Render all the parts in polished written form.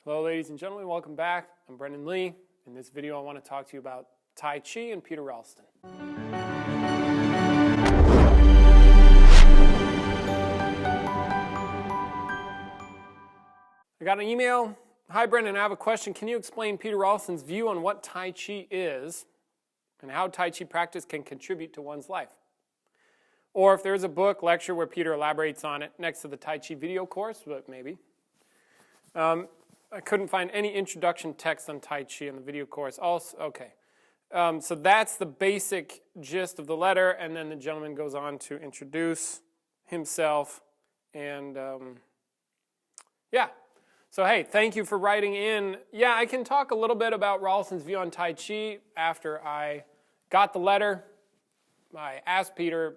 Hello ladies and gentlemen, welcome back. I'm Brendan Lee. In this video I want to talk to you about Tai Chi and Peter Ralston. I got an email. Hi Brendan, I have a question. Can you explain Peter Ralston's view on what Tai Chi is and how Tai Chi practice can contribute to one's life? Or if there's a book, lecture where Peter elaborates on it next to the Tai Chi video course, but maybe. I couldn't find any introduction text on Tai Chi in the video course. Also, okay. So that's the basic gist of the letter, and then the gentleman goes on to introduce himself. And yeah. So hey, thank you for writing in. Yeah, I can talk a little bit about Ralston's view on Tai Chi after I got the letter. I asked Peter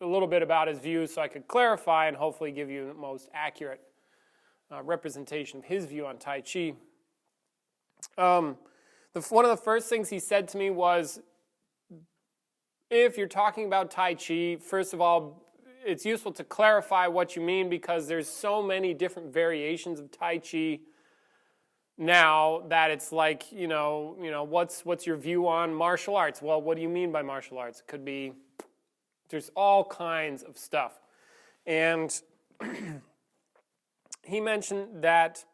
a little bit about his views so I could clarify and hopefully give you the most accurate representation of his view on Tai Chi. One of the first things he said to me was, if you're talking about Tai Chi, first of all, it's useful to clarify what you mean because there's so many different variations of Tai Chi now that it's like, what's your view on martial arts? Well, what do you mean by martial arts? It could be, there's all kinds of stuff. And he mentioned that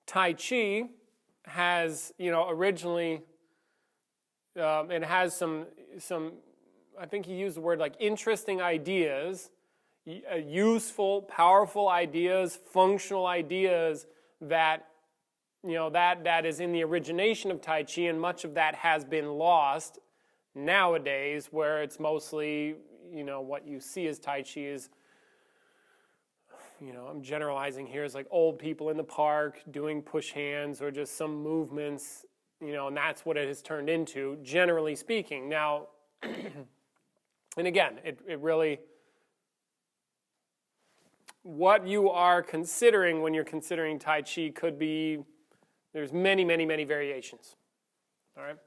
Tai Chi has, originally, it has some, I think he used the word like interesting ideas, useful, powerful ideas, functional ideas that, that is in the origination of Tai Chi, and much of that has been lost nowadays, where it's mostly, what you see as Tai Chi is, I'm generalizing here, is like old people in the park doing push hands or just some movements, and that's what it has turned into, generally speaking. Now, and again, it really, what you are considering when you're considering Tai Chi could be, there's many, many, many variations, all right?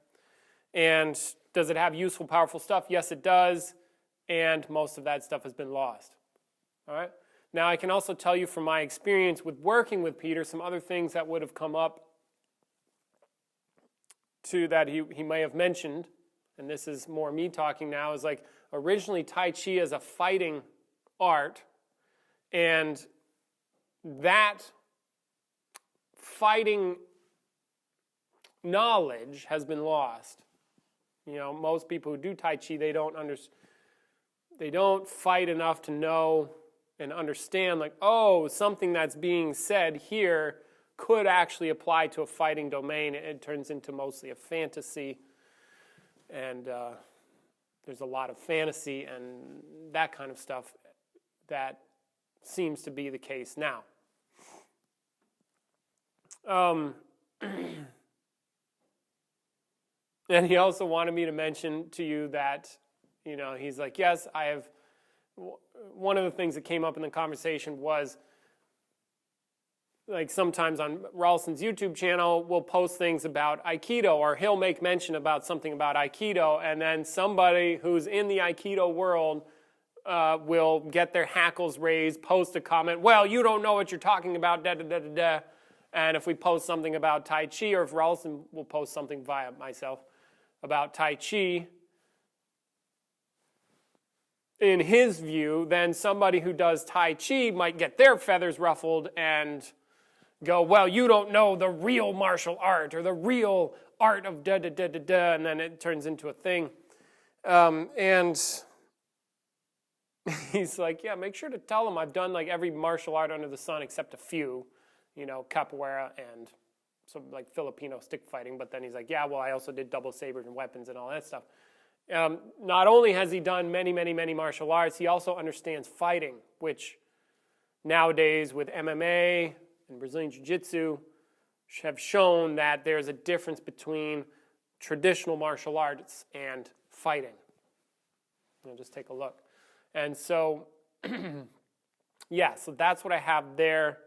And does it have useful, powerful stuff? Yes, it does, and most of that stuff has been lost, all right? Now, I can also tell you from my experience with working with Peter, some other things that would have come up to that he may have mentioned, and this is more me talking now, is like originally Tai Chi is a fighting art, and that fighting knowledge has been lost. Most people who do Tai Chi, they don't fight enough to know and understand, like, oh, something that's being said here could actually apply to a fighting domain. It turns into mostly a fantasy, and there's a lot of fantasy and that kind of stuff that seems to be the case now. And he also wanted me to mention to you that, he's like, yes, I have. One of the things that came up in the conversation was, like, sometimes on Ralston's YouTube channel, we'll post things about Aikido, or he'll make mention about something about Aikido, and then somebody who's in the Aikido world will get their hackles raised, post a comment, well, you don't know what you're talking about, da-da-da-da-da. And if we post something about Tai Chi, or if Ralston will post something via myself about Tai Chi, in his view, then somebody who does Tai Chi might get their feathers ruffled and go, well, you don't know the real martial art or the real art of da-da-da-da-da, and then it turns into a thing. And he's like, yeah, make sure to tell them I've done like every martial art under the sun except a few, capoeira and some like Filipino stick fighting. But then he's like, yeah, well, I also did double sabers and weapons and all that stuff. Not only has he done many, many, many martial arts, he also understands fighting, which nowadays with MMA and Brazilian Jiu-Jitsu have shown that there's a difference between traditional martial arts and fighting. Just take a look. And so, yeah, so that's what I have there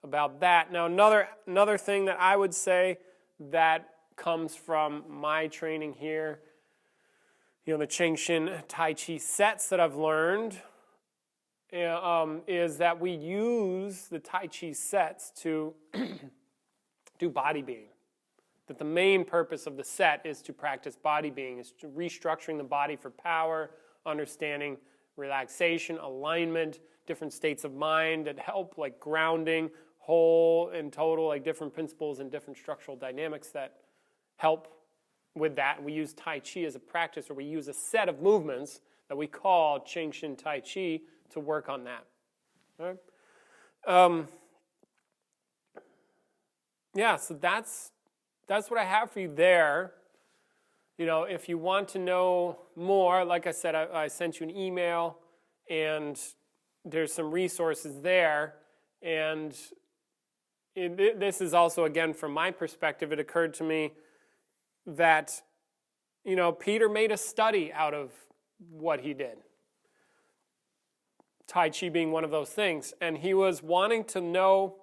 about that. Now, another thing that I would say that comes from my training here, the Chengshin Tai Chi sets that I've learned is that we use the Tai Chi sets to do body being. That the main purpose of the set is to practice body being, is to restructuring the body for power, understanding, relaxation, alignment, different states of mind that help, like grounding, whole and total, like different principles and different structural dynamics that help with that. And we use Tai Chi as a practice, or we use a set of movements that we call Ching Shin Tai Chi to work on that. All right? Yeah, so that's what I have for you there. You know, if you want to know more, like I said, I sent you an email, and there's some resources there. And this is also, again, from my perspective, it occurred to me that, you know, Peter made a study out of what he did. Tai Chi being one of those things. And he was wanting to know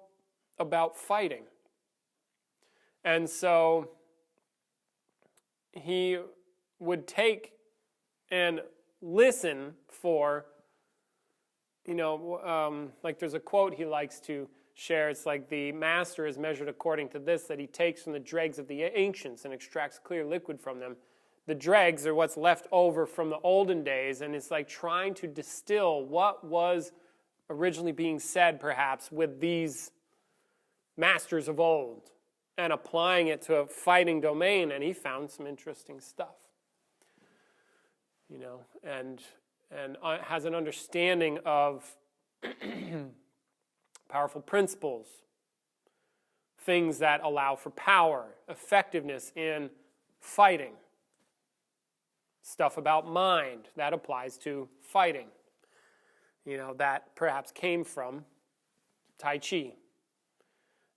about fighting. And so he would take and listen for, you know, like there's a quote he likes to share. It's like, the master is measured according to this, that he takes from the dregs of the ancients and extracts clear liquid from them. The dregs are what's left over from the olden days, and it's like trying to distill what was originally being said, perhaps, with these masters of old, and applying it to a fighting domain, and he found some interesting stuff. You know, and has an understanding of powerful principles, things that allow for power, effectiveness in fighting, stuff about mind that applies to fighting. You know, that perhaps came from Tai Chi.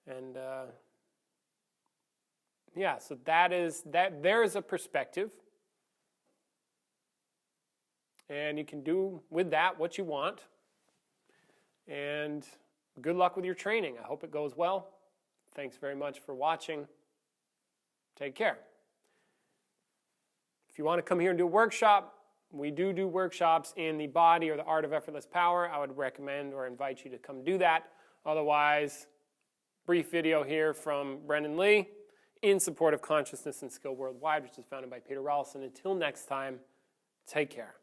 And yeah, so there is a perspective. And you can do with that what you want. And good luck with your training. I hope it goes well. Thanks very much for watching. Take care. If you want to come here and do a workshop, we do workshops in the body or the art of effortless power. I would recommend or invite you to come do that. Otherwise, brief video here from Brendan Lee in support of Consciousness and Skill Worldwide, which is founded by Peter Ralston. Until next time, take care.